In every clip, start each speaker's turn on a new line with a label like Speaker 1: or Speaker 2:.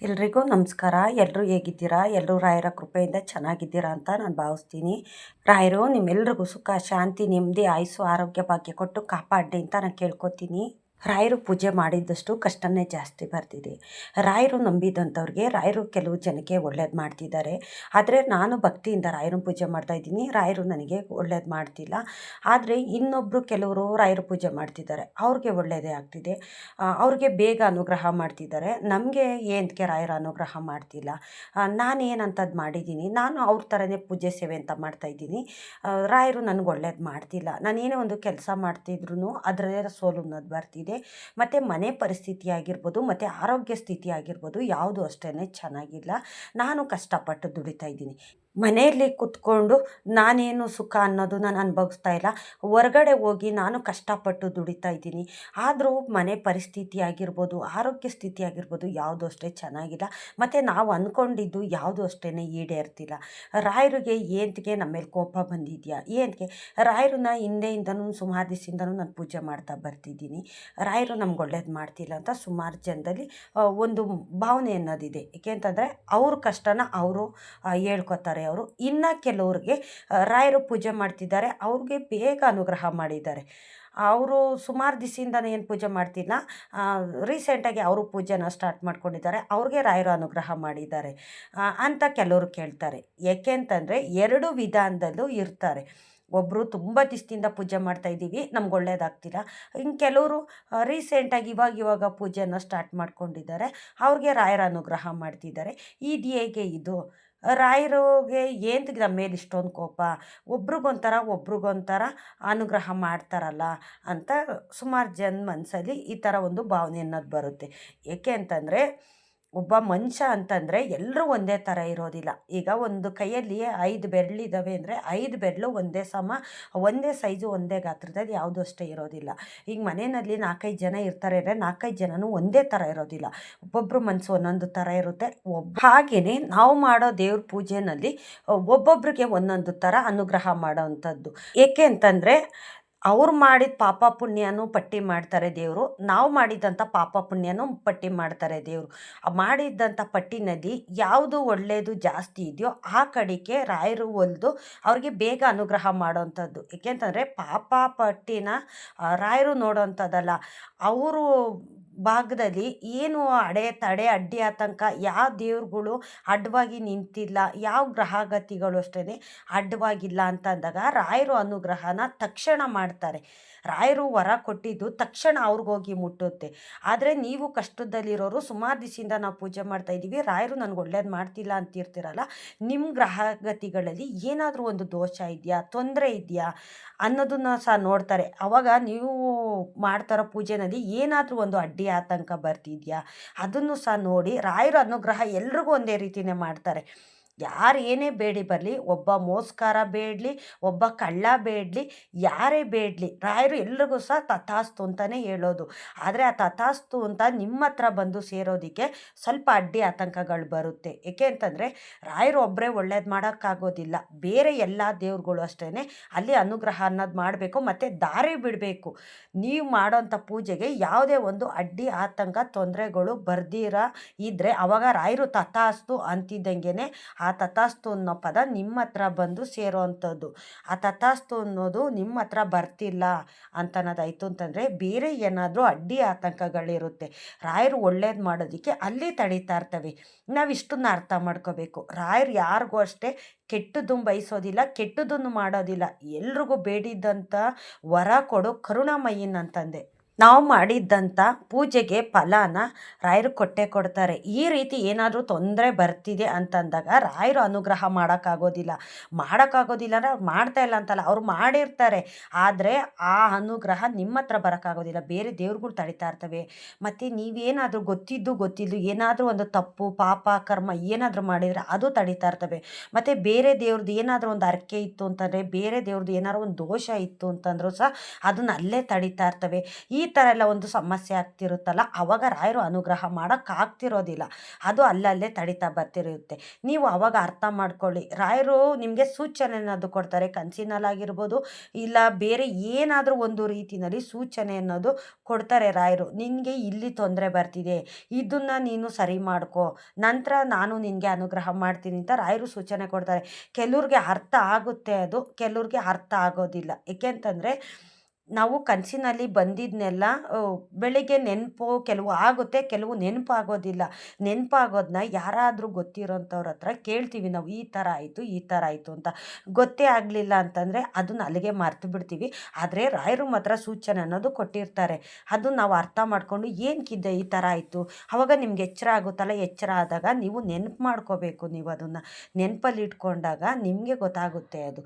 Speaker 1: ಎಲ್ರಿಗೂ ನಮಸ್ಕಾರ. ಎಲ್ಲರೂ ಹೇಗಿದ್ದೀರಾ? ಎಲ್ಲರೂ ರಾಯರ ಕೃಪೆಯಿಂದ ಚೆನ್ನಾಗಿದ್ದೀರಾ ಅಂತ ನಾನು ಭಾವಿಸ್ತೀನಿ. ರಾಯರು ನಿಮ್ಮೆಲ್ರಿಗೂ ಸುಖ, ಶಾಂತಿ, ನೆಮ್ಮದಿ, ಆಯುಸ್ಸು, ಆರೋಗ್ಯ, ಭಾಗ್ಯ ಕೊಟ್ಟು ಕಾಪಾಡಲಿ ಅಂತ ನಾನು ಕೇಳ್ಕೊತೀನಿ. ರಾಯರು ಪೂಜೆ ಮಾಡಿದಷ್ಟು ಕಷ್ಟನೇ ಜಾಸ್ತಿ ಬರ್ತಿದೆ. ರಾಯರು ನಂಬಿದಂಥವ್ರಿಗೆ ರಾಯರು ಕೆಲವು ಜನಕ್ಕೆ ಒಳ್ಳೇದು ಮಾಡ್ತಿದ್ದಾರೆ. ಆದರೆ ನಾನು ಭಕ್ತಿಯಿಂದ ರಾಯರ ಪೂಜೆ ಮಾಡ್ತಾಯಿದ್ದೀನಿ. ರಾಯರು ನನಗೆ ಒಳ್ಳೇದು ಮಾಡ್ತಿಲ್ಲ. ಆದರೆ ಇನ್ನೊಬ್ಬರು ಕೆಲವರು ರಾಯರ ಪೂಜೆ ಮಾಡ್ತಿದ್ದಾರೆ, ಅವ್ರಿಗೆ ಒಳ್ಳೆಯದೇ ಆಗ್ತಿದೆ. ಅವ್ರಿಗೆ ಬೇಗ ಅನುಗ್ರಹ ಮಾಡ್ತಿದ್ದಾರೆ. ನಮಗೆ ಏನಕ್ಕೆ ರಾಯರ ಅನುಗ್ರಹ ಮಾಡ್ತಿಲ್ಲ? ನಾನೇನಂಥದ್ದು ಮಾಡಿದ್ದೀನಿ? ನಾನು ಅವ್ರ ಥರನೇ ಪೂಜೆ ಸೇವೆ ಅಂತ ಮಾಡ್ತಾಯಿದ್ದೀನಿ. ರಾಯರು ನನಗೆ ಒಳ್ಳೇದು ಮಾಡ್ತಿಲ್ಲ. ನಾನೇನೇ ಒಂದು ಕೆಲಸ ಮಾಡ್ತಿದ್ರು ಅದರಲ್ಲೇ ಸೋಲು ಅನ್ನೋದು ಬರ್ತಿದೆ. ಮತ್ತು ಮನೆ ಪರಿಸ್ಥಿತಿ ಆಗಿರ್ಬೋದು, ಮತ್ತು ಆರೋಗ್ಯ ಸ್ಥಿತಿ ಆಗಿರ್ಬೋದು, ಯಾವುದು ಅಷ್ಟೇ ಚೆನ್ನಾಗಿಲ್ಲ. ನಾನು ಕಷ್ಟಪಟ್ಟು ದುಡಿತಾ ಇದ್ದೀನಿ. ಮನೆಯಲ್ಲಿ ಕೂತ್ಕೊಂಡು ನಾನೇನು ಸುಖ ಅನ್ನೋದು ನಾನು ಅನುಭವಿಸ್ತಾ ಇಲ್ಲ. ಹೊರಗಡೆ ಹೋಗಿ ನಾನು ಕಷ್ಟಪಟ್ಟು ದುಡಿತಾ ಇದ್ದೀನಿ. ಆದರೂ ಮನೆ ಪರಿಸ್ಥಿತಿ ಆಗಿರ್ಬೋದು, ಆರೋಗ್ಯ ಸ್ಥಿತಿ ಆಗಿರ್ಬೋದು, ಯಾವುದು ಅಷ್ಟೇ ಚೆನ್ನಾಗಿಲ್ಲ. ಮತ್ತು ನಾವು ಅಂದ್ಕೊಂಡಿದ್ದು ಯಾವುದು ಅಷ್ಟೇ ಈಡೇರ್ತಿಲ್ಲ. ರಾಯರಿಗೆ ಏಂತಿಗೆ ನಮ್ಮ ಮೇಲೆ ಕೋಪ ಬಂದಿದೆಯಾ? ಏಂತಿಗೆ ರಾಯರನ್ನ ಹಿಂದೆಯಿಂದನೂ ಸುಮಾರು ದಿವಸದಿಂದನೂ ನಾನು ಪೂಜೆ ಮಾಡ್ತಾ ಬರ್ತಿದ್ದೀನಿ. ರಾಯರು ನಮ್ಗೆ ಒಳ್ಳೇದು ಮಾಡ್ತಿಲ್ಲ ಅಂತ ಸುಮಾರು ಜನದಲ್ಲಿ ಒಂದು ಭಾವನೆ ಅನ್ನೋದಿದೆ. ಏಕೆ ಅಂತಂದರೆ ಅವ್ರ ಕಷ್ಟನ ಅವರು ಹೇಳ್ಕೊತಾರೆ. ಅವರು ಇನ್ನು ಕೆಲವ್ರಿಗೆ ರಾಯರು ಪೂಜೆ ಮಾಡ್ತಿದ್ದಾರೆ, ಅವ್ರಿಗೆ ಬೇಗ ಅನುಗ್ರಹ ಮಾಡಿದ್ದಾರೆ. ಅವರು ಸುಮಾರು ದಿವಸದಿಂದನೇ ಏನು ಪೂಜೆ ಮಾಡ್ತಿಲ್ಲ, ರೀಸೆಂಟಾಗಿ ಅವರು ಪೂಜೆನ ಸ್ಟಾರ್ಟ್ ಮಾಡ್ಕೊಂಡಿದ್ದಾರೆ. ಅವ್ರಿಗೆ ರಾಯರು ಅನುಗ್ರಹ ಮಾಡಿದ್ದಾರೆ ಅಂತ ಕೆಲವರು ಕೇಳ್ತಾರೆ. ಏಕೆ ಅಂತಂದರೆ ಎರಡು ವಿಧಾನದಲ್ಲೂ ಇರ್ತಾರೆ. ಒಬ್ಬರು ತುಂಬ ದಿವಸದಿಂದ ಪೂಜೆ ಮಾಡ್ತಾಯಿದ್ದೀವಿ, ನಮ್ಗೆ ಒಳ್ಳೇದಾಗ್ತಿಲ್ಲ. ಇನ್ನು ಕೆಲವರು ರೀಸೆಂಟಾಗಿ ಇವಾಗ ಪೂಜೆನ ಸ್ಟಾರ್ಟ್ ಮಾಡ್ಕೊಂಡಿದ್ದಾರೆ, ಅವ್ರಿಗೆ ರಾಯರ ಅನುಗ್ರಹ ಮಾಡ್ತಿದ್ದಾರೆ. ಇದು ಹೇಗೆ ಇದು? ರಾಯರಿಗೆ ಏಂತಕ್ಕೆ ನಮ್ಮ ಮೇಲೆ ಇಷ್ಟೊಂದು ಕೋಪ? ಒಬ್ರಿಗೊಂಥರ ಅನುಗ್ರಹ ಮಾಡ್ತಾರಲ್ಲ ಅಂತ ಸುಮಾರು ಜನ ಮನಸ್ಸಲ್ಲಿ ಈ ಥರ ಒಂದು ಭಾವನೆ ಅನ್ನೋದು ಬರುತ್ತೆ. ಏಕೆ ಅಂತಂದರೆ ಒಬ್ಬ ಮನುಷ್ಯ ಅಂತಂದರೆ ಎಲ್ಲರೂ ಒಂದೇ ಥರ ಇರೋದಿಲ್ಲ. ಈಗ ಒಂದು ಕೈಯಲ್ಲಿ 5 ಬೆರಳಿದ್ದಾವೆ ಅಂದರೆ 5 ಬೆರಳು ಒಂದೇ ಸಮ, ಒಂದೇ ಸೈಜು, ಒಂದೇ ಗಾತ್ರದಲ್ಲಿ ಯಾವುದು ಅಷ್ಟೇ ಇರೋದಿಲ್ಲ. ಈಗ ಮನೆಯಲ್ಲಿ 4-5 ಜನ ಇರ್ತಾರೆ ಅಂದರೆ 4-5 ಜನನೂ ಒಂದೇ ಥರ ಇರೋದಿಲ್ಲ. ಒಬ್ಬೊಬ್ಬರು ಮನಸ್ಸು ಒಂದೊಂದು ಥರ ಇರುತ್ತೆ. ಹಾಗೆಯೇ ನಾವು ಮಾಡೋ ದೇವ್ರ ಪೂಜೆಯಲ್ಲಿ ಒಬ್ಬೊಬ್ರಿಗೆ ಒಂದೊಂದು ಥರ ಅನುಗ್ರಹ ಮಾಡೋವಂಥದ್ದು. ಏಕೆ ಅಂತಂದರೆ ಅವ್ರು ಮಾಡಿದ ಪಾಪ ಪುಣ್ಯನೂ ಪಟ್ಟಿ ಮಾಡ್ತಾರೆ ದೇವರು, ನಾವು ಮಾಡಿದಂಥ ಪಾಪ ಪುಣ್ಯನೂ ಪಟ್ಟಿ ಮಾಡ್ತಾರೆ ದೇವರು. ಮಾಡಿದ್ದಂಥ ಪಟ್ಟಿನಲ್ಲಿ ಯಾವುದು ಒಳ್ಳೆಯದು ಜಾಸ್ತಿ ಇದೆಯೋ ಆ ಕಡೆಗೆ ರಾಯರು ಒಲಿದು ಅವ್ರಿಗೆ ಬೇಗ ಅನುಗ್ರಹ ಮಾಡೋವಂಥದ್ದು. ಏಕೆಂತಂದರೆ ಪಾಪ ಪಟ್ಟಿನ ರಾಯರು ನೋಡೋವಂಥದ್ದಲ್ಲ. ಅವರು ಭಾಗದಲ್ಲಿ ಏನು ತಡೆ ಅಡ್ಡಿ ಆತಂಕ ಯಾವ ದೇವ್ರುಗಳು ಅಡ್ಡವಾಗಿ ನಿಂತಿಲ್ಲ, ಯಾವ ಗ್ರಹಗತಿಗಳು ಅಷ್ಟೇ ಅಡ್ಡವಾಗಿಲ್ಲ ಅಂತ ಅಂದಾಗ ರಾಯರು ಅನುಗ್ರಹನ ತಕ್ಷಣ ಮಾಡ್ತಾರೆ. ರಾಯರು ವರ ಕೊಟ್ಟಿದ್ದು ತಕ್ಷಣ ಅವ್ರಿಗೋಗಿ ಮುಟ್ಟುತ್ತೆ. ಆದರೆ ನೀವು ಕಷ್ಟದಲ್ಲಿರೋರು ಸುಮಾರು ದಿವಸದಿಂದ ನಾವು ಪೂಜೆ ಮಾಡ್ತಾಯಿದ್ದೀವಿ, ರಾಯರು ನನಗೆ ಒಳ್ಳೇದು ಮಾಡ್ತಿಲ್ಲ ಅಂತಿರ್ತೀರಲ್ಲ, ನಿಮ್ಮ ಗ್ರಹಗತಿಗಳಲ್ಲಿ ಏನಾದರೂ ಒಂದು ದೋಷ ಇದೆಯಾ, ತೊಂದರೆ ಇದೆಯಾ ಅನ್ನೋದನ್ನು ಸಹ ನೋಡ್ತಾರೆ. ಆವಾಗ ನೀವು ಮಾಡ್ತಾರೋ ಪೂಜೆಯಲ್ಲಿ ಏನಾದರೂ ಒಂದು ಅಡ್ಡಿ ಆತಂಕ ಬರ್ತಿದೆಯಾ ಅದನ್ನು ಸಹ ನೋಡಿ ರಾಯರ ಅನುಗ್ರಹ ಎಲ್ರಿಗೂ ಒಂದೇ ರೀತಿಯೇ ಮಾಡ್ತಾರೆ. ಯಾರು ಏನೇ ಬೇಡಿ ಬರಲಿ, ಒಬ್ಬ ಮೋಸ್ಕಾರ ಬೇಡಲಿ, ಒಬ್ಬ ಕಳ್ಳ ಬೇಡಲಿ, ಯಾರೇ ಬೇಡಲಿ, ರಾಯರು ಎಲ್ರಿಗೂ ಸಹ ತಥಾಸ್ತು ಅಂತಲೇ ಹೇಳೋದು. ಆದರೆ ಆ ತಥಾಸ್ತು ಅಂತ ನಿಮ್ಮ ಹತ್ರ ಬಂದು ಸೇರೋದಕ್ಕೆ ಸ್ವಲ್ಪ ಅಡ್ಡಿ ಆತಂಕಗಳು ಬರುತ್ತೆ. ಏಕೆ ಅಂತಂದರೆ ರಾಯರು ಒಬ್ಬರೇ ಒಳ್ಳೇದು ಮಾಡೋಕ್ಕಾಗೋದಿಲ್ಲ. ಬೇರೆ ಎಲ್ಲ ದೇವ್ರುಗಳು ಅಷ್ಟೇ ಅಲ್ಲಿ ಅನುಗ್ರಹ ಅನ್ನೋದು ಮಾಡಬೇಕು, ಮತ್ತು ದಾರಿ ಬಿಡಬೇಕು. ನೀವು ಮಾಡೋಂಥ ಪೂಜೆಗೆ ಯಾವುದೇ ಒಂದು ಅಡ್ಡಿ ಆತಂಕ ತೊಂದರೆಗಳು ಬರ್ದಿರ ಇದ್ದರೆ ಆವಾಗ ರಾಯರು ತಥಾಸ್ತು ಅಂತಿದ್ದಂಗೆ ಆ ತಥಾಸ್ತು ಅನ್ನೋ ಪದ ನಿಮ್ಮ ಹತ್ರ ಬಂದು ಸೇರೋ ಅಂಥದ್ದು. ಆ ತಥಾಸ್ತು ಅನ್ನೋದು ನಿಮ್ಮ ಹತ್ರ ಬರ್ತಿಲ್ಲ ಅಂತನ್ನೋದಾಯಿತು ಅಂತಂದರೆ ಬೇರೆ ಏನಾದರೂ ಅಡ್ಡಿ ಆತಂಕಗಳಿರುತ್ತೆ. ರಾಯರು ಒಳ್ಳೇದು ಮಾಡೋದಕ್ಕೆ ಅಲ್ಲಿ ತಡೀತಾ ಇರ್ತವೆ. ನಾವು ಇಷ್ಟನ್ನ ಅರ್ಥ ಮಾಡ್ಕೋಬೇಕು. ರಾಯರು ಯಾರಿಗೂ ಅಷ್ಟೇ ಕೆಟ್ಟದ್ದನ್ನು ಬಯಸೋದಿಲ್ಲ, ಕೆಟ್ಟದ್ದನ್ನು ಮಾಡೋದಿಲ್ಲ. ಎಲ್ರಿಗೂ ಬೇಡಿದ್ದಂಥ ವರ ಕೊಡು ಕರುಣಾಮಯಿನಂತಂದೆ. ನಾವು ಮಾಡಿದ್ದಂಥ ಪೂಜೆಗೆ ಫಲನ ರಾಯರು ಕೊಟ್ಟೇ ಕೊಡ್ತಾರೆ. ಈ ರೀತಿ ಏನಾದರೂ ತೊಂದರೆ ಬರ್ತಿದೆ ಅಂತಂದಾಗ ರಾಯರು ಅನುಗ್ರಹ ಮಾಡೋಕ್ಕಾಗೋದಿಲ್ಲ ಅಂದರೆ ಅವ್ರು ಮಾಡ್ತಾಯಿಲ್ಲ ಅಂತಲ್ಲ, ಅವ್ರು ಮಾಡಿರ್ತಾರೆ. ಆದರೆ ಆ ಅನುಗ್ರಹ ನಿಮ್ಮ ಹತ್ರ ಬರೋಕ್ಕಾಗೋದಿಲ್ಲ, ಬೇರೆ ದೇವ್ರುಗಳು ತಡೀತಾ ಇರ್ತವೆ. ಮತ್ತು ನೀವೇನಾದರೂ ಗೊತ್ತಿದ್ದು ಏನಾದರೂ ಒಂದು ತಪ್ಪು ಪಾಪ ಕರ್ಮ ಏನಾದರೂ ಮಾಡಿದರೆ ಅದು ತಡೀತಾ ಇರ್ತವೆ. ಮತ್ತು ಬೇರೆ ದೇವ್ರದ್ದು ಏನಾದರೂ ಒಂದು ಹರಕೆ ಇತ್ತು ಅಂತಂದರೆ, ಬೇರೆ ದೇವ್ರದ್ದು ಏನಾದ್ರು ಒಂದು ದೋಷ ಇತ್ತು ಅಂತಂದರೂ ಸಹ ಅದನ್ನು ಅಲ್ಲೇ ತಡೀತಾ ಇರ್ತವೆ. ಈ ಥರ ಎಲ್ಲ ಒಂದು ಸಮಸ್ಯೆ ಆಗ್ತಿರುತ್ತಲ್ಲ, ಆವಾಗ ರಾಯರು ಅನುಗ್ರಹ ಮಾಡೋಕ್ಕಾಗ್ತಿರೋದಿಲ್ಲ. ಅದು ಅಲ್ಲಲ್ಲೇ ತಡೀತಾ ಬರ್ತಿರುತ್ತೆ. ನೀವು ಆವಾಗ ಅರ್ಥ ಮಾಡ್ಕೊಳ್ಳಿ. ರಾಯರು ನಿಮಗೆ ಸೂಚನೆ ಅನ್ನೋದು ಕೊಡ್ತಾರೆ. ಕನಸಿನಲ್ಲಾಗಿರ್ಬೋದು, ಇಲ್ಲ ಬೇರೆ ಏನಾದರೂ ಒಂದು ರೀತಿಯಲ್ಲಿ ಸೂಚನೆ ಅನ್ನೋದು ಕೊಡ್ತಾರೆ ರಾಯರು. ನಿನಗೆ ಇಲ್ಲಿ ತೊಂದರೆ ಬರ್ತಿದೆ, ಇದನ್ನು ನೀನು ಸರಿ ಮಾಡ್ಕೊ, ನಂತರ ನಾನು ನಿನಗೆ ಅನುಗ್ರಹ ಮಾಡ್ತೀನಿ ಅಂತ ರಾಯರು ಸೂಚನೆ ಕೊಡ್ತಾರೆ. ಕೆಲವ್ರಿಗೆ ಅರ್ಥ ಆಗುತ್ತೆ ಅದು, ಕೆಲವ್ರಿಗೆ ಅರ್ಥ ಆಗೋದಿಲ್ಲ. ಏಕೆ ಅಂತಂದರೆ ನಾವು ಕನಸಿನಲ್ಲಿ ಬಂದಿದ್ದನ್ನೆಲ್ಲ ಬೆಳಿಗ್ಗೆ ನೆನಪು ಕೆಲವು ಆಗುತ್ತೆ, ಕೆಲವು ನೆನಪಾಗೋದಿಲ್ಲ. ನೆನಪಾಗೋದನ್ನ ಯಾರಾದರೂ ಗೊತ್ತಿರೋಂಥವ್ರ ಹತ್ರ ಕೇಳ್ತೀವಿ ನಾವು, ಈ ಥರ ಆಯಿತು, ಈ ಥರ ಆಯಿತು ಅಂತ. ಗೊತ್ತೇ ಆಗಲಿಲ್ಲ ಅಂತಂದರೆ ಅದನ್ನ ಅಲ್ಲಿಗೆ ಮರ್ತು ಬಿಡ್ತೀವಿ. ಆದರೆ ರಾಯರು ಮಾತ್ರ ಸೂಚನೆ ಅನ್ನೋದು ಕೊಟ್ಟಿರ್ತಾರೆ. ಅದು ನಾವು ಅರ್ಥ ಮಾಡಿಕೊಂಡು ಏನಕ್ಕಿದೆ ಈ ಥರ ಆಯಿತು, ಆವಾಗ ನಿಮ್ಗೆ ಎಚ್ಚರ ಆಗುತ್ತಲ್ಲ, ಎಚ್ಚರ ಆದಾಗ ನೀವು ನೆನಪು ಮಾಡ್ಕೋಬೇಕು. ನೀವು ಅದನ್ನು ನೆನಪಲ್ಲಿ ಇಟ್ಕೊಂಡಾಗ ನಿಮಗೆ ಗೊತ್ತಾಗುತ್ತೆ ಅದು.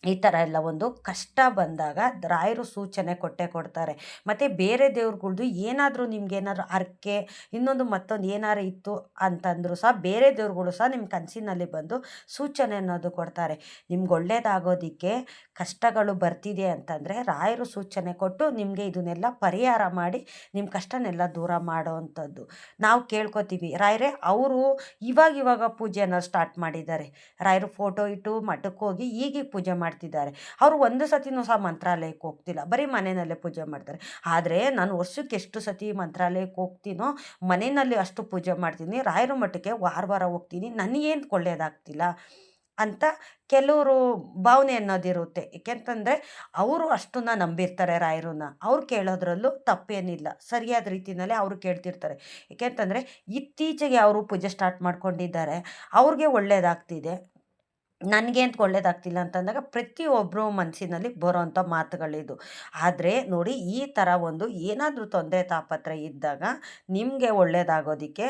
Speaker 1: ಈ ಥರ ಎಲ್ಲ ಒಂದು ಕಷ್ಟ ಬಂದಾಗ ರಾಯರು ಸೂಚನೆ ಕೊಟ್ಟೇ ಕೊಡ್ತಾರೆ. ಮತ್ತು ಬೇರೆ ದೇವ್ರುಗಳ್ದು ಏನಾದರೂ ನಿಮ್ಗೇನಾದ್ರು ಹರಕೆ, ಇನ್ನೊಂದು ಮತ್ತೊಂದು ಏನಾರು ಇತ್ತು ಅಂತಂದರೂ ಸಹ ಬೇರೆ ದೇವ್ರುಗಳು ಸಹ ನಿಮ್ಮ ಕನಸಿನಲ್ಲಿ ಬಂದು ಸೂಚನೆ ಅನ್ನೋದು ಕೊಡ್ತಾರೆ. ನಿಮ್ಗೆ ಒಳ್ಳೇದಾಗೋದಕ್ಕೆ ಕಷ್ಟಗಳು ಬರ್ತಿದೆ ಅಂತಂದರೆ ರಾಯರು ಸೂಚನೆ ಕೊಟ್ಟು ನಿಮಗೆ ಇದನ್ನೆಲ್ಲ ಪರಿಹಾರ ಮಾಡಿ ನಿಮ್ಮ ಕಷ್ಟನೆಲ್ಲ ದೂರ ಮಾಡೋವಂಥದ್ದು. ನಾವು ಕೇಳ್ಕೊತೀವಿ, ರಾಯರೇ ಅವರು ಇವಾಗ ಪೂಜೆನ ಸ್ಟಾರ್ಟ್ ಮಾಡಿದ್ದಾರೆ. ರಾಯರು ಫೋಟೋ ಇಟ್ಟು ಮಠಕ್ಕೆ ಹೋಗಿ ಈಗೀಗ ಪೂಜೆ ಮಾಡ್ತಿದ್ದಾರೆ. ಅವರು ಒಂದು ಸತಿನೂ ಸಹ ಮಂತ್ರಾಲಯಕ್ಕೆ ಹೋಗ್ತಿಲ್ಲ, ಬರೀ ಮನೆಯಲ್ಲೇ ಪೂಜೆ ಮಾಡ್ತಾರೆ. ಆದರೆ ನಾನು ವರ್ಷಕ್ಕೆ ಎಷ್ಟು ಸತಿ ಮಂತ್ರಾಲಯಕ್ಕೆ ಹೋಗ್ತೀನೋ, ಮನೆಯಲ್ಲಿ ಅಷ್ಟು ಪೂಜೆ ಮಾಡ್ತೀನಿ, ರಾಯರ ಮಠಕ್ಕೆ ವಾರ ಹೋಗ್ತೀನಿ, ನನಗೇನು ಒಳ್ಳೇದಾಗ್ತಿಲ್ಲ ಅಂತ ಕೆಲವರು ಭಾವನೆ ಅನ್ನೋದಿರುತ್ತೆ. ಏಕೆಂತಂದರೆ ಅವರು ಅಷ್ಟನ್ನ ನಂಬಿರ್ತಾರೆ ರಾಯರನ್ನ. ಅವ್ರು ಕೇಳೋದ್ರಲ್ಲೂ ತಪ್ಪೇನಿಲ್ಲ, ಸರಿಯಾದ ರೀತಿಯಲ್ಲೇ ಅವರು ಕೇಳ್ತಿರ್ತಾರೆ. ಏಕೆಂತಂದರೆ ಇತ್ತೀಚೆಗೆ ಅವರು ಪೂಜೆ ಸ್ಟಾರ್ಟ್ ಮಾಡ್ಕೊಂಡಿದ್ದಾರೆ, ಅವ್ರಿಗೆ ಒಳ್ಳೇದಾಗ್ತಿದೆ, ನನಗೆ ಅಂತ ಒಳ್ಳೇದಾಗ್ತಿಲ್ಲ ಅಂತಂದಾಗ ಪ್ರತಿಯೊಬ್ಬರು ಮನಸ್ಸಿನಲ್ಲಿ ಬರೋವಂಥ ಮಾತುಗಳಿದು. ಆದರೆ ನೋಡಿ, ಈ ಥರ ಒಂದು ಏನಾದರೂ ತೊಂದರೆ ತಾಪತ್ರೆ ಇದ್ದಾಗ ನಿಮಗೆ ಒಳ್ಳೇದಾಗೋದಕ್ಕೆ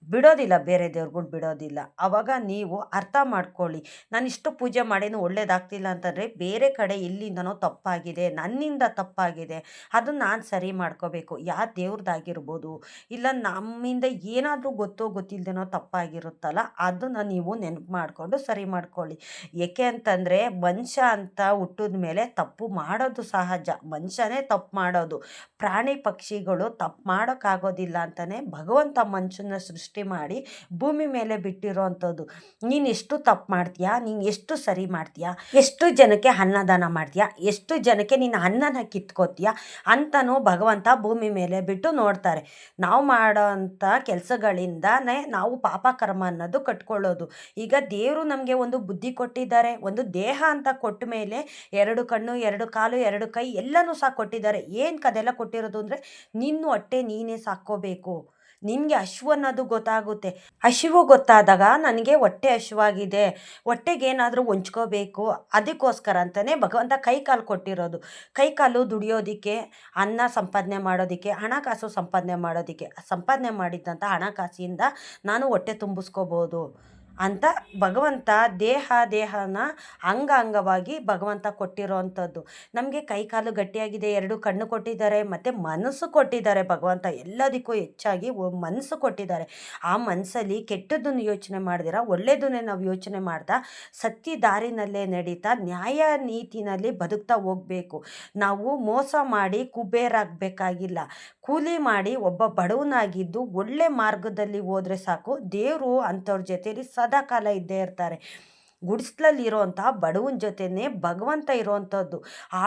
Speaker 1: ಬಿಡೋದಿಲ್ಲ, ಬೇರೆ ದೇವ್ರುಗಳು ಬಿಡೋದಿಲ್ಲ. ಆವಾಗ ನೀವು ಅರ್ಥ ಮಾಡ್ಕೊಳ್ಳಿ, ನಾನಿಷ್ಟು ಪೂಜೆ ಮಾಡೀನು ಒಳ್ಳೇದಾಗ್ತಿಲ್ಲ ಅಂತಂದರೆ ಬೇರೆ ಕಡೆ ಎಲ್ಲಿಂದನೋ ತಪ್ಪಾಗಿದೆ, ನನ್ನಿಂದ ತಪ್ಪಾಗಿದೆ, ಅದನ್ನು ನಾನು ಸರಿ ಮಾಡ್ಕೋಬೇಕು. ಯಾವ ದೇವ್ರದ್ದಾಗಿರ್ಬೋದು, ಇಲ್ಲ ನಮ್ಮಿಂದ ಏನಾದರೂ ಗೊತ್ತೋ ಗೊತ್ತಿಲ್ಲದೇನೋ ತಪ್ಪಾಗಿರುತ್ತಲ್ಲ, ಅದನ್ನು ನೀವು ನೆನಪು ಮಾಡಿಕೊಂಡು ಸರಿ ಮಾಡ್ಕೊಳ್ಳಿ. ಏಕೆ ಅಂತಂದರೆ ಮನುಷ್ಯ ಅಂತ ಹುಟ್ಟಿದ ಮೇಲೆ ತಪ್ಪು ಮಾಡೋದು ಸಹಜ, ಮನುಷ್ಯನೇ ತಪ್ಪು ಮಾಡೋದು. ಪ್ರಾಣಿ ಪಕ್ಷಿಗಳು ತಪ್ಪು ಮಾಡೋಕ್ಕಾಗೋದಿಲ್ಲ ಅಂತಲೇ ಭಗವಂತ ಮನುಷ್ಯನ ಸೃಷ್ಟಿ ಮಾಡಿ ಭೂಮಿ ಮೇಲೆ ಬಿಟ್ಟಿರೋ ಅಂಥದ್ದು. ನೀನು ಎಷ್ಟು ತಪ್ಪು ಮಾಡ್ತೀಯಾ, ನೀನು ಎಷ್ಟು ಸರಿ ಮಾಡ್ತೀಯಾ, ಎಷ್ಟು ಜನಕ್ಕೆ ಅನ್ನದಾನ ಮಾಡ್ತೀಯಾ, ಎಷ್ಟು ಜನಕ್ಕೆ ನೀನು ಅನ್ನನ ಕಿತ್ಕೋತೀಯಾ ಅಂತನೂ ಭಗವಂತ ಭೂಮಿ ಮೇಲೆ ಬಿಟ್ಟು ನೋಡ್ತಾರೆ. ನಾವು ಮಾಡೋ ಅಂಥ ಕೆಲಸಗಳಿಂದನೇ ನಾವು ಪಾಪ ಕರ್ಮ ಅನ್ನೋದು ಕಟ್ಕೊಳ್ಳೋದು. ಈಗ ದೇವರು ನಮಗೆ ಒಂದು ಬುದ್ಧಿ ಕೊಟ್ಟಿದ್ದಾರೆ, ಒಂದು ದೇಹ ಅಂತ ಕೊಟ್ಟ ಮೇಲೆ 2 ಕಣ್ಣು, 2 ಕಾಲು, 2 ಕೈ ಎಲ್ಲನೂ ಸಹ ಕೊಟ್ಟಿದ್ದಾರೆ. ಏನಕ್ಕೆ ಅದೆಲ್ಲ ಕೊಟ್ಟಿರೋದು ಅಂದರೆ ನಿನ್ನ ಹೊಟ್ಟೆ ನೀನೇ ಸಾಕ್ಕೋಬೇಕು. ನಿನಗೆ ಹಸಿವು ಅನ್ನೋದು ಗೊತ್ತಾಗುತ್ತೆ. ಹಸಿವು ಗೊತ್ತಾದಾಗ ನನಗೆ ಹೊಟ್ಟೆ ಹಸಿವಾಗಿದೆ, ಹೊಟ್ಟೆಗೇನಾದರೂ ಹೊಂಚ್ಕೋಬೇಕು, ಅದಕ್ಕೋಸ್ಕರ ಅಂತಲೇ ಭಗವಂತ ಕೈ ಕಾಲು ಕೊಟ್ಟಿರೋದು. ಕೈ ಕಾಲು ದುಡಿಯೋದಕ್ಕೆ, ಅನ್ನ ಸಂಪಾದನೆ ಮಾಡೋದಕ್ಕೆ, ಹಣಕಾಸು ಸಂಪಾದನೆ ಮಾಡೋದಕ್ಕೆ. ಸಂಪಾದನೆ ಮಾಡಿದ್ದಂಥ ಹಣಕಾಸಿಂದ ನಾನು ಹೊಟ್ಟೆ ತುಂಬಿಸ್ಕೋಬೋದು ಅಂತ ಭಗವಂತ ದೇಹನ ಅಂಗವಾಗಿ ಭಗವಂತ ಕೊಟ್ಟಿರೋ ಅಂಥದ್ದು. ನಮಗೆ ಕೈ ಕಾಲು ಗಟ್ಟಿಯಾಗಿದೆ, 2 ಕಣ್ಣು ಕೊಟ್ಟಿದ್ದಾರೆ, ಮತ್ತು ಮನಸ್ಸು ಕೊಟ್ಟಿದ್ದಾರೆ ಭಗವಂತ. ಎಲ್ಲದಕ್ಕೂ ಹೆಚ್ಚಾಗಿ ಮನಸ್ಸು ಕೊಟ್ಟಿದ್ದಾರೆ. ಆ ಮನಸ್ಸಲ್ಲಿ ಕೆಟ್ಟದ್ದನ್ನು ಯೋಚನೆ ಮಾಡ್ದಿರ ಒಳ್ಳೆಯದನ್ನೇ ನಾವು ಯೋಚನೆ ಮಾಡ್ತಾ ಸತ್ಯ ದಾರಿನಲ್ಲೇ ನಡೀತಾ ನ್ಯಾಯ ನೀತಿನಲ್ಲಿ ಬದುಕ್ತಾ ಹೋಗಬೇಕು. ನಾವು ಮೋಸ ಮಾಡಿ ಕುಬೇರಾಗಬೇಕಾಗಿಲ್ಲ. ಕೂಲಿ ಮಾಡಿ ಒಬ್ಬ ಬಡವನಾಗಿದ್ದು ಒಳ್ಳೆ ಮಾರ್ಗದಲ್ಲಿ ಹೋದರೆ ಸಾಕು, ದೇವರು ಅಂಥವ್ರ ಜೊತೆಲಿ ಸದಾಕಾಲ ಇದ್ದೇ ಇರ್ತಾರೆ. ಗುಡಿಸ್ಲಲ್ಲಿ ಇರೋವಂಥ ಬಡವನ ಜೊತೆನೇ ಭಗವಂತ ಇರೋವಂಥದ್ದು.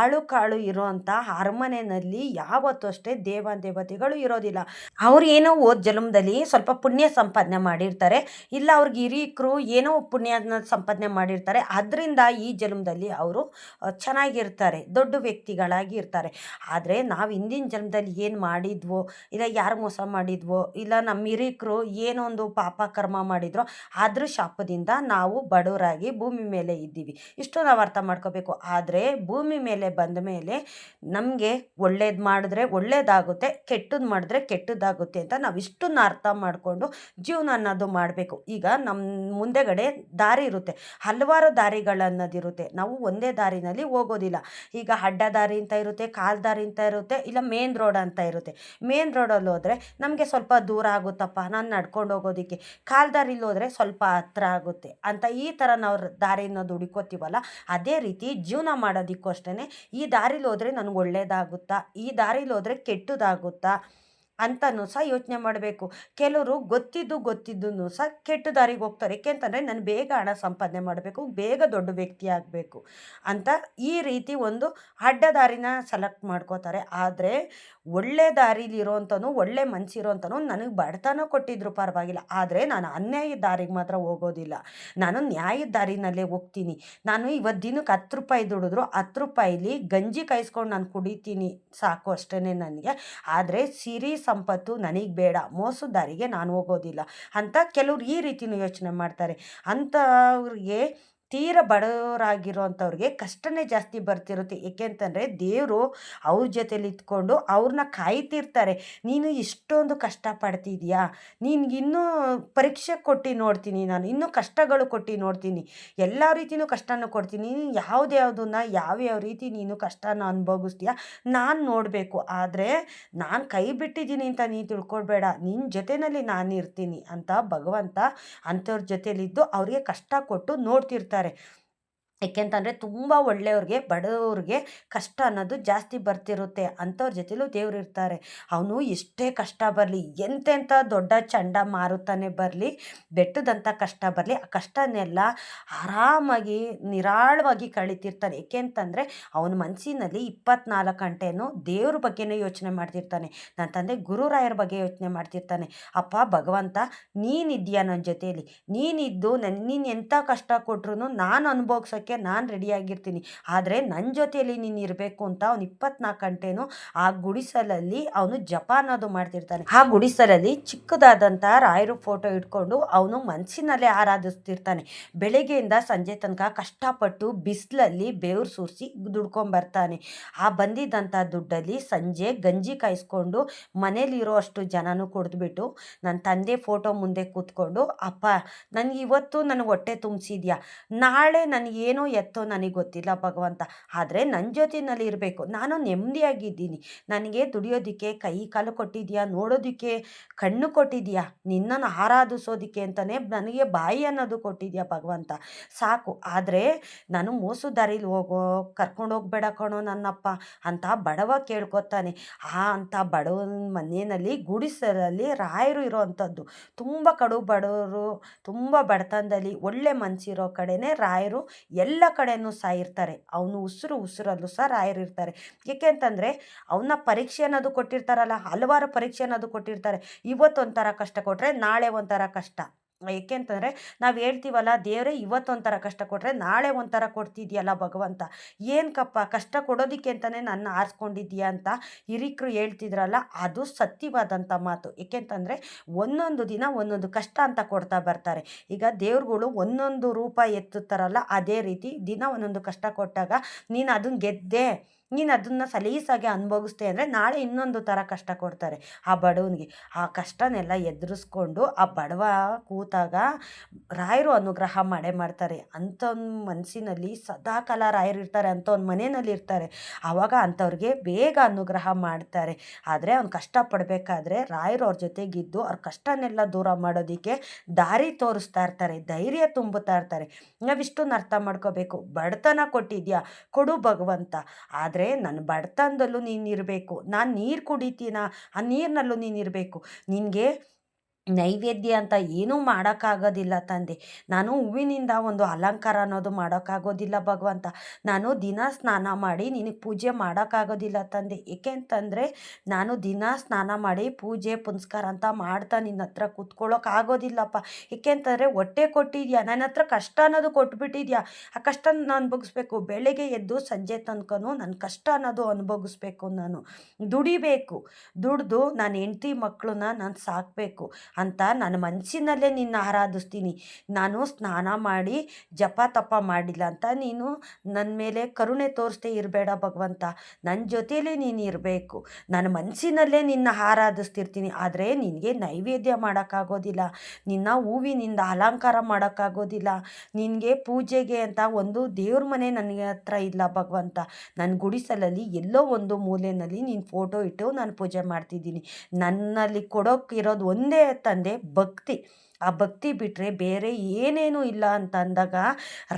Speaker 1: ಆಳು ಕಾಳು ಇರೋವಂಥ ಅರಮನೆಯಲ್ಲಿ ಯಾವತ್ತೂ ಅಷ್ಟೇ ದೇವತೆಗಳು ಇರೋದಿಲ್ಲ. ಅವ್ರು ಏನೋ ಜನ್ಮದಲ್ಲಿ ಸ್ವಲ್ಪ ಪುಣ್ಯ ಸಂಪಾದನೆ ಮಾಡಿರ್ತಾರೆ, ಇಲ್ಲ ಅವ್ರಿಗೆ ಹಿರೀಕರು ಏನೋ ಪುಣ್ಯನ ಸಂಪಾದನೆ ಮಾಡಿರ್ತಾರೆ, ಅದರಿಂದ ಈ ಜನ್ಮದಲ್ಲಿ ಅವರು ಚೆನ್ನಾಗಿರ್ತಾರೆ, ದೊಡ್ಡ ವ್ಯಕ್ತಿಗಳಾಗಿ ಇರ್ತಾರೆ. ಆದರೆ ನಾವು ಹಿಂದಿನ ಜನ್ಮದಲ್ಲಿ ಏನು ಮಾಡಿದ್ವೋ, ಇಲ್ಲ ಯಾರು ಮೋಸ ಮಾಡಿದ್ವೋ, ಇಲ್ಲ ನಮ್ಮ ಹಿರೀಕರು ಏನೋ ಒಂದು ಪಾಪ ಕರ್ಮ ಮಾಡಿದ್ರೋ ಅದ್ರ ಶಾಪದಿಂದ ನಾವು ಬಡವರಾಗಿ ಭೂಮಿ ಮೇಲೆ ಇದ್ದೀವಿ. ಇಷ್ಟು ನಾವು ಅರ್ಥ ಮಾಡ್ಕೋಬೇಕು. ಆದರೆ ಭೂಮಿ ಮೇಲೆ ಬಂದ ಮೇಲೆ ನಮಗೆ ಒಳ್ಳೇದು ಮಾಡಿದ್ರೆ ಒಳ್ಳೇದಾಗುತ್ತೆ, ಕೆಟ್ಟದ್ದು ಮಾಡಿದ್ರೆ ಕೆಟ್ಟದ್ದಾಗುತ್ತೆ ಅಂತ ನಾವು ಇಷ್ಟನ್ನ ಅರ್ಥ ಮಾಡಿಕೊಂಡು ಜೀವನ ಅನ್ನೋದು ಮಾಡಬೇಕು. ಈಗ ನಮ್ಮ ಮುಂದೆಗಡೆ ದಾರಿ ಇರುತ್ತೆ, ಹಲವಾರು ದಾರಿಗಳನ್ನೋದಿರುತ್ತೆ. ನಾವು ಒಂದೇ ದಾರಿನಲ್ಲಿ ಹೋಗೋದಿಲ್ಲ. ಈಗ ಅಡ್ಡ ದಾರಿ ಅಂತ ಇರುತ್ತೆ, ಕಾಲು ದಾರಿ ಅಂತ ಇರುತ್ತೆ, ಇಲ್ಲ ಮೇನ್ ರೋಡ್ ಅಂತ ಇರುತ್ತೆ. ಮೇನ್ ರೋಡಲ್ಲಿ ಹೋದರೆ ನಮಗೆ ಸ್ವಲ್ಪ ದೂರ ಆಗುತ್ತಪ್ಪ ನಾನು ನಡ್ಕೊಂಡು ಹೋಗೋದಕ್ಕೆ, ಕಾಲು ದಾರಿಲಿ ಹೋದರೆ ಸ್ವಲ್ಪ ಹತ್ರ ಆಗುತ್ತೆ ಅಂತ ಈ ಥರ ನಾವು ನಾವು ದಾರಿನ ಹುಡುಕೋತೀವಲ್ಲ, ಅದೇ ರೀತಿ ಜೀವನ ಮಾಡೋದಕ್ಕೂ ಅಷ್ಟೇ ಈ ದಾರಿಲಿ ಹೋದರೆ ನನಗೆ ಒಳ್ಳೇದಾಗುತ್ತಾ, ಈ ದಾರಿಲಿ ಹೋದರೆ ಕೆಟ್ಟದಾಗುತ್ತಾ ಅಂತನೂ ಸಹ ಯೋಚನೆ ಮಾಡಬೇಕು. ಕೆಲವರು ಗೊತ್ತಿದ್ದೂ ಸಹ ಕೆಟ್ಟ ದಾರಿಗೆ ಹೋಗ್ತಾರೆ. ಏಕೆಂತಂದರೆ ನಾನು ಬೇಗ ಹಣ ಸಂಪಾದನೆ ಮಾಡಬೇಕು, ಬೇಗ ದೊಡ್ಡ ವ್ಯಕ್ತಿ ಆಗಬೇಕು ಅಂತ ಈ ರೀತಿ ಒಂದು ಅಡ್ಡ ದಾರಿನ ಸೆಲೆಕ್ಟ್ ಮಾಡ್ಕೋತಾರೆ. ಆದರೆ ಒಳ್ಳೆ ದಾರಿಲಿರೋಂಥನು, ಒಳ್ಳೆ ಮನಸ್ಸಿರೋಂಥನು ನನಗೆ ಬಡತನ ಕೊಟ್ಟಿದ್ರು ಪರವಾಗಿಲ್ಲ, ಆದರೆ ನಾನು ಅನ್ಯಾಯದ ದಾರಿಗೆ ಮಾತ್ರ ಹೋಗೋದಿಲ್ಲ. ನಾನು ನ್ಯಾಯದ ದಾರಿನಲ್ಲೇ ಹೋಗ್ತೀನಿ. ನಾನು ಇವತ್ತು ದಿನಕ್ಕೆ 10 ರೂಪಾಯಿ ದುಡಿದ್ರು 10 ರೂಪಾಯಿಲಿ ಗಂಜಿ ಕಾಯಿಸ್ಕೊಂಡು ನಾನು ಕುಡಿತೀನಿ ಸಾಕು ಅಷ್ಟೇ ನನಗೆ. ಆದರೆ ಸಿರಿ ಸಂಪತ್ತು ನನಗೆ ಬೇಡ, ಮೋಸದ ದಾರಿಗೆ ನಾನು ಹೋಗೋದಿಲ್ಲ ಅಂತ ಕೆಲವ್ರು ಈ ರೀತಿನೂ ಯೋಚನೆ ಮಾಡ್ತಾರೆ. ಅಂಥವ್ರಿಗೆ ತೀರ ಬಡವರಾಗಿರೋಂಥವ್ರಿಗೆ ಕಷ್ಟನೇ ಜಾಸ್ತಿ ಬರ್ತಿರುತ್ತೆ. ಏಕೆಂತಂದರೆ ದೇವರು ಅವ್ರ ಜೊತೆಲಿ ಇದ್ಕೊಂಡು ಅವ್ರನ್ನ ಕಾಯ್ತಿರ್ತಾರೆ. ನೀನು ಇಷ್ಟೊಂದು ಕಷ್ಟಪಡ್ತಿದ್ಯಾ, ನಿನ್ಗಿನ್ನೂ ಪರೀಕ್ಷೆ ಕೊಟ್ಟು ನೋಡ್ತೀನಿ, ನಾನು ಇನ್ನೂ ಕಷ್ಟಗಳು ಕೊಟ್ಟು ನೋಡ್ತೀನಿ, ಎಲ್ಲ ರೀತಿಯೂ ಕಷ್ಟನೂ ಕೊಡ್ತೀನಿ, ನೀನು ಯಾವುದ್ಯಾವುದನ್ನ ಯಾವ್ಯಾವ ರೀತಿ ನೀನು ಕಷ್ಟನ ಅನುಭವಿಸ್ತೀಯ ನಾನು ನೋಡಬೇಕು. ಆದರೆ ನಾನು ಕೈ ಬಿಟ್ಟಿದ್ದೀನಿ ಅಂತ ನೀನು ತಿಳ್ಕೊಳ್ಬೇಡ, ನಿನ್ನ ಜೊತೆಯಲ್ಲಿ ನಾನು ಇರ್ತೀನಿ ಅಂತ ಭಗವಂತ ಅಂಥವ್ರ ಜೊತೆಲಿದ್ದು ಅವ್ರಿಗೆ ಕಷ್ಟ ಕೊಟ್ಟು ನೋಡ್ತಿರ್ತಾರೆ. ಏಕೆಂತಂದರೆ ತುಂಬ ಒಳ್ಳೆಯವ್ರಿಗೆ, ಬಡವ್ರಿಗೆ ಕಷ್ಟ ಅನ್ನೋದು ಜಾಸ್ತಿ ಬರ್ತಿರುತ್ತೆ. ಅಂಥವ್ರ ಜೊತೆಲೂ ದೇವ್ರು ಇರ್ತಾರೆ. ಅವನು ಎಷ್ಟೇ ಕಷ್ಟ ಬರಲಿ, ಎಂತೆಂಥ ದೊಡ್ಡ ಚಂಡಮಾರುತನೇ ಬರಲಿ, ಬೆಟ್ಟದಂಥ ಕಷ್ಟ ಬರಲಿ, ಆ ಕಷ್ಟನೆಲ್ಲ ಆರಾಮಾಗಿ ನಿರಾಳವಾಗಿ ಕಳೀತಿರ್ತಾನೆ. ಏಕೆಂತಂದರೆ ಅವನ ಮನಸ್ಸಿನಲ್ಲಿ 24 ಗಂಟೆನೂ ದೇವ್ರ ಬಗ್ಗೆನೇ ಯೋಚನೆ ಮಾಡ್ತಿರ್ತಾನೆ. ನನ್ನ ತಂದೆ ಗುರುರಾಯರ ಬಗ್ಗೆ ಯೋಚನೆ ಮಾಡ್ತಿರ್ತಾನೆ. ಅಪ್ಪ ಭಗವಂತ ನೀನಿದ್ದೀಯ ನನ್ನ ಜೊತೆಯಲ್ಲಿ, ನೀನಿದ್ದು ನೀನು ಎಂಥ ಕಷ್ಟ ಕೊಟ್ರು ನಾನು ಅನುಭವಿಸೋಕ್ಕೆ ನಾನು ರೆಡಿಯಾಗಿರ್ತೀನಿ, ಆದರೆ ನನ್ನ ಜೊತೆಯಲ್ಲಿ ನೀನು ಇರಬೇಕು ಅಂತ ಅವನು 24 ಗಂಟೆನೂ ಆ ಗುಡಿಸಲಲ್ಲಿ ಅವನು ಜಪ ಅನ್ನೋದು ಮಾಡ್ತಿರ್ತಾನೆ. ಆ ಗುಡಿಸಲಲ್ಲಿ ಚಿಕ್ಕದಾದಂಥ ರಾಯರು ಫೋಟೋ ಇಟ್ಕೊಂಡು ಅವನು ಮನಸ್ಸಿನಲ್ಲೇ ಆರಾಧಿಸ್ತಿರ್ತಾನೆ. ಬೆಳಗ್ಗೆಯಿಂದ ಸಂಜೆ ತನಕ ಕಷ್ಟಪಟ್ಟು ಬಿಸಿಲಲ್ಲಿ ಬೆವರು ಸುರಿಸಿ ದುಡ್ಕೊಂಬರ್ತಾನೆ. ಆ ಬಂದಿದ್ದಂಥ ದುಡ್ಡಲ್ಲಿ ಸಂಜೆ ಗಂಜಿ ಕಾಯಿಸ್ಕೊಂಡು ಮನೇಲಿರೋ ಅಷ್ಟು ಜನನೂ ಕುಡಿದ್ಬಿಟ್ಟು ನನ್ನ ತಂದೆ ಫೋಟೋ ಮುಂದೆ ಕೂತ್ಕೊಂಡು, ಅಪ್ಪ ನನಗೆ ಇವತ್ತು ನನಗೆ ಹೊಟ್ಟೆ ತುಂಬಿಸಿದ್ಯಾ, ನಾಳೆ ನನಗೇನೋ ಎತ್ತೋ ನನಗೆ ಗೊತ್ತಿಲ್ಲ ಭಗವಂತ, ಆದರೆ ನನ್ನ ಜೊತೆಯಲ್ಲಿ ಇರಬೇಕು, ನಾನು ನೆಮ್ಮದಿಯಾಗಿದ್ದೀನಿ, ನನಗೆ ದುಡಿಯೋದಕ್ಕೆ ಕೈ ಕಾಲು ಕೊಟ್ಟಿದ್ಯಾ, ನೋಡೋದಕ್ಕೆ ಕಣ್ಣು ಕೊಟ್ಟಿದ್ಯಾ, ನಿನ್ನನ್ನು ಆರಾಧಿಸೋದಕ್ಕೆ ಅಂತಲೇ ನನಗೆ ಬಾಯಿ ಅನ್ನೋದು ಕೊಟ್ಟಿದ್ಯಾ ಭಗವಂತ, ಸಾಕು. ಆದರೆ ನಾನು ಮೋಸದ ದಾರಿಲಿ ಕರ್ಕೊಂಡು ಹೋಗ್ಬೇಡ ಕಣೋ ನನ್ನಪ್ಪ ಅಂತ ಬಡವ ಕೇಳ್ಕೊತಾನೆ. ಅಂಥ ಬಡವನ ಮನೆಯಲ್ಲಿ ಗುಡಿಸಲಲ್ಲಿ ರಾಯರು ಇರೋವಂಥದ್ದು. ತುಂಬ ಕಡು ಬಡವರು, ತುಂಬ ಬಡತನದಲ್ಲಿ ಒಳ್ಳೆ ಮನಸ್ಸಿರೋ ಕಡೆನೇ ರಾಯರು ಎಲ್ಲ ಕಡೆಯೂ ಸಹ ಇರ್ತಾರೆ. ಅವನು ಉಸಿರಲ್ಲೂ ಸಹ ರಾಯರು ಇರ್ತಾರೆ. ಏಕೆ ಅಂತಂದರೆ ಅವನ್ನ ಪರೀಕ್ಷೆ ಅನ್ನೋದು ಕೊಟ್ಟಿರ್ತಾರಲ್ಲ, ಹಲವಾರು ಪರೀಕ್ಷೆ ಅನ್ನೋದು ಕೊಟ್ಟಿರ್ತಾರೆ. ಇವತ್ತೊಂಥರ ಕಷ್ಟ ಕೊಟ್ಟರೆ ನಾಳೆ ಒಂಥರ ಕಷ್ಟ. ಏಕೆ ಅಂತಂದರೆ ನಾವು ಹೇಳ್ತೀವಲ್ಲ, ದೇವರೇ ಇವತ್ತೊಂಥರ ಕಷ್ಟ ಕೊಟ್ಟರೆ ನಾಳೆ ಒಂಥರ ಕೊಡ್ತಿದ್ಯಲ್ಲ ಭಗವಂತ, ಏನಕ್ಕಪ್ಪ ಕಷ್ಟ ಕೊಡೋದಕ್ಕೆ ಅಂತಲೇ ನನ್ನ ಆರಿಸ್ಕೊಂಡಿದ್ದೀಯಾ ಅಂತ ಹಿರಿಕರು ಹೇಳ್ತಿದ್ರಲ್ಲ, ಅದು ಸತ್ಯವಾದಂಥ ಮಾತು. ಏಕೆಂತಂದರೆ ಒಂದೊಂದು ದಿನ ಒಂದೊಂದು ಕಷ್ಟ ಅಂತ ಕೊಡ್ತಾ ಬರ್ತಾರೆ. ಈಗ ದೇವ್ರುಗಳು ಒಂದೊಂದು ರೂಪ ಎತ್ತುತ್ತಾರಲ್ಲ, ಅದೇ ರೀತಿ ದಿನ ಒಂದೊಂದು ಕಷ್ಟ ಕೊಟ್ಟಾಗ ನೀನು ಅದನ್ನು ಗೆದ್ದೆ, ನೀನು ಅದನ್ನು ಸಲೀಸಾಗಿ ಅನುಭವಿಸ್ದೆ ಅಂದರೆ ನಾಳೆ ಇನ್ನೊಂದು ಥರ ಕಷ್ಟ ಕೊಡ್ತಾರೆ ಆ ಬಡವನಿಗೆ. ಆ ಕಷ್ಟನೆಲ್ಲ ಎದುರಿಸ್ಕೊಂಡು ಆ ಬಡವ ಕೂತಾಗ ರಾಯರು ಅನುಗ್ರಹ ಮಾಡೇ ಮಾಡ್ತಾರೆ. ಅಂಥವ್ನ ಮನಸ್ಸಿನಲ್ಲಿ ಸದಾಕಾಲ ರಾಯರು ಇರ್ತಾರೆ, ಅಂಥವ್ನ ಮನೆಯಲ್ಲಿ ಇರ್ತಾರೆ. ಆವಾಗ ಅಂಥವ್ರಿಗೆ ಬೇಗ ಅನುಗ್ರಹ ಮಾಡ್ತಾರೆ. ಆದರೆ ಅವ್ನು ಕಷ್ಟಪಡಬೇಕಾದ್ರೆ ರಾಯರು ಅವ್ರ ಜೊತೆಗಿದ್ದು ಅವ್ರ ಕಷ್ಟನೆಲ್ಲ ದೂರ ಮಾಡೋದಕ್ಕೆ ದಾರಿ ತೋರಿಸ್ತಾ ಇರ್ತಾರೆ, ಧೈರ್ಯ ತುಂಬುತ್ತಾ ಇರ್ತಾರೆ. ನಾವಿಷ್ಟನ್ನು ಅರ್ಥ ಮಾಡ್ಕೋಬೇಕು. ಬಡತನ ಕೊಟ್ಟಿದ್ಯಾ, ಕೊಡು ಭಗವಂತ, ಆದರೆ ನನ್ನ ಬಡತನದಲ್ಲೂ ನೀನಿರಬೇಕು. ನಾನು ನೀರು ಕುಡಿತೀನ, ಆ ನೀರಿನಲ್ಲೂ ನೀನಿರಬೇಕು. ನಿನಗೆ ನೈವೇದ್ಯ ಅಂತ ಏನೂ ಮಾಡೋಕ್ಕಾಗೋದಿಲ್ಲ ತಂದೆ. ನಾನು ಹೂವಿನಿಂದ ಒಂದು ಅಲಂಕಾರ ಅನ್ನೋದು ಮಾಡೋಕ್ಕಾಗೋದಿಲ್ಲ ಭಗವಂತ. ನಾನು ದಿನ ಸ್ನಾನ ಮಾಡಿ ನಿನಗೆ ಪೂಜೆ ಮಾಡೋಕ್ಕಾಗೋದಿಲ್ಲ ತಂದೆ. ಏಕೆ ಅಂತಂದರೆ ನಾನು ದಿನ ಸ್ನಾನ ಮಾಡಿ ಪೂಜೆ ಪುನಸ್ಕಾರ ಅಂತ ಮಾಡ್ತಾ ನಿನ್ನ ಹತ್ರ ಕೂತ್ಕೊಳ್ಳೋಕ್ಕಾಗೋದಿಲ್ಲಪ್ಪ. ಏಕೆ ಅಂತಂದರೆ ಹೊಟ್ಟೆ ಕೊಟ್ಟಿದ್ಯಾ, ನನ್ನ ಹತ್ರ ಕಷ್ಟ ಅನ್ನೋದು ಕೊಟ್ಬಿಟ್ಟಿದ್ಯಾ, ಆ ಕಷ್ಟನ ನಾನು ಅನುಭವಿಸ್ಬೇಕು. ಬೆಳಗ್ಗೆ ಎದ್ದು ಸಂಜೆ ತನಕನೂ ನನ್ನ ಕಷ್ಟ ಅನ್ನೋದು ಅನುಭವಿಸ್ಬೇಕು. ನಾನು ದುಡಿಬೇಕು, ದುಡಿದು ನಾನು ಹೆಂಡ್ತಿ ಮಕ್ಕಳನ್ನ ನಾನು ಸಾಕಬೇಕು ಅಂತ ನನ್ನ ಮನಸ್ಸಿನಲ್ಲೇ ನಿನ್ನ ಆರಾಧಿಸ್ತೀನಿ. ನಾನು ಸ್ನಾನ ಮಾಡಿ ಜಪ ತಪ ಮಾಡಿಲ್ಲ ಅಂತ ನೀನು ನನ್ನ ಮೇಲೆ ಕರುಣೆ ತೋರಿಸ್ದೇ ಇರಬೇಡ ಭಗವಂತ. ನನ್ನ ಜೊತೆಯಲ್ಲೇ ನೀನು ಇರಬೇಕು. ನನ್ನ ಮನಸ್ಸಿನಲ್ಲೇ ನಿನ್ನ ಆರಾಧಿಸ್ತಿರ್ತೀನಿ, ಆದರೆ ನಿನಗೆ ನೈವೇದ್ಯ ಮಾಡೋಕ್ಕಾಗೋದಿಲ್ಲ, ನಿನ್ನ ಹೂವಿನಿಂದ ಅಲಂಕಾರ ಮಾಡೋಕ್ಕಾಗೋದಿಲ್ಲ, ನಿನಗೆ ಪೂಜೆಗೆ ಅಂತ ಒಂದು ದೇವ್ರ ಮನೆ ನನಗೆ ಹತ್ರ ಇಲ್ಲ ಭಗವಂತ. ನನ್ನ ಗುಡಿಸಲಲ್ಲಿ ಎಲ್ಲೋ ಒಂದು ಮೂಲೆಯಲ್ಲಿ ನೀನು ಫೋಟೋ ಇಟ್ಟು ನಾನು ಪೂಜೆ ಮಾಡ್ತಿದ್ದೀನಿ. ನನ್ನಲ್ಲಿ ಕೊಡೋಕ್ಕಿರೋದು ಒಂದೇ ತಂದೆ, ಭಕ್ತಿ. ಆ ಭಕ್ತಿ ಬಿಟ್ಟರೆ ಬೇರೆ ಏನೇನೂ ಇಲ್ಲ ಅಂತ ಅಂದಾಗ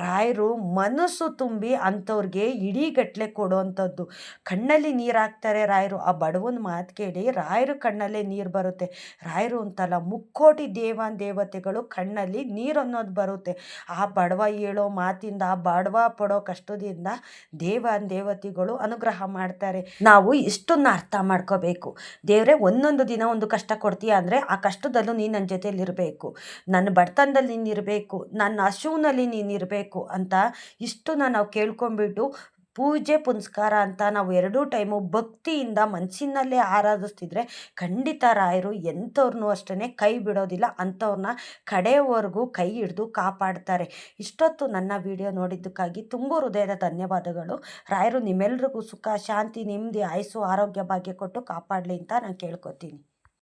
Speaker 1: ರಾಯರು ಮನಸ್ಸು ತುಂಬಿ ಅಂಥವ್ರಿಗೆ ಇಡೀಗಟ್ಟಲೆ ಕೊಡೋವಂಥದ್ದು. ಕಣ್ಣಲ್ಲಿ ನೀರು ಹಾಕ್ತಾರೆ ರಾಯರು. ಆ ಬಡವನ ಮಾತು ಕೇಳಿ ರಾಯರ ಕಣ್ಣಲ್ಲೇ ನೀರು ಬರುತ್ತೆ. ರಾಯರು ಅಂತಲ್ಲ, ಮುಕ್ಕೋಟಿ ದೇವಾನ್ ದೇವತೆಗಳು ಕಣ್ಣಲ್ಲಿ ನೀರು ಅನ್ನೋದು ಬರುತ್ತೆ. ಆ ಬಡವ ಹೇಳೋ ಮಾತಿಂದ, ಆ ಬಡವ ಪಡೋ ಕಷ್ಟದಿಂದ ದೇವಾನ್ ದೇವತೆಗಳು ಅನುಗ್ರಹ ಮಾಡ್ತಾರೆ. ನಾವು ಇಷ್ಟನ್ನ ಅರ್ಥ ಮಾಡ್ಕೋಬೇಕು. ದೇವ್ರೆ, ಒಂದೊಂದು ದಿನ ಒಂದು ಕಷ್ಟ ಕೊಡ್ತೀಯ ಅಂದರೆ ಆ ಕಷ್ಟದಲ್ಲೂ ನೀನು ನನ್ನ ಜೊತೆಯಲ್ಲಿರಬೇಕು, ನನ್ನ ಬಡತನದಲ್ಲಿ ನೀನು ಇರಬೇಕು, ನನ್ನ ಹಸಿವಿನಲ್ಲಿ ನೀನು ಇರಬೇಕು ಅಂತ ಇಷ್ಟನ್ನ ನಾವು ಕೇಳ್ಕೊಂಬಿಟ್ಟು ಪೂಜೆ ಪುನಸ್ಕಾರ ಅಂತ ನಾವು 2 ಟೈಮು ಭಕ್ತಿಯಿಂದ ಮನಸ್ಸಿನಲ್ಲೇ ಆರಾಧಿಸ್ತಿದ್ರೆ ಖಂಡಿತ ರಾಯರು ಎಂಥವ್ರನ್ನೂ ಅಷ್ಟೇ ಕೈ ಬಿಡೋದಿಲ್ಲ. ಅಂಥವ್ರನ್ನ ಕಡೆಯವರೆಗೂ ಕೈ ಹಿಡಿದು ಕಾಪಾಡ್ತಾರೆ. ಇಷ್ಟೊತ್ತು ನನ್ನ ವಿಡಿಯೋ ನೋಡಿದ್ದಕ್ಕಾಗಿ ತುಂಬ ಹೃದಯದ ಧನ್ಯವಾದಗಳು. ರಾಯರು ನಿಮ್ಮೆಲ್ರಿಗೂ ಸುಖ, ಶಾಂತಿ, ನೆಮ್ಮದಿ, ಆಯುಸ್ಸು, ಆರೋಗ್ಯ, ಭಾಗ್ಯ ಕೊಟ್ಟು ಕಾಪಾಡಲಿ ಅಂತ ನಾನು ಕೇಳ್ಕೊತೀನಿ.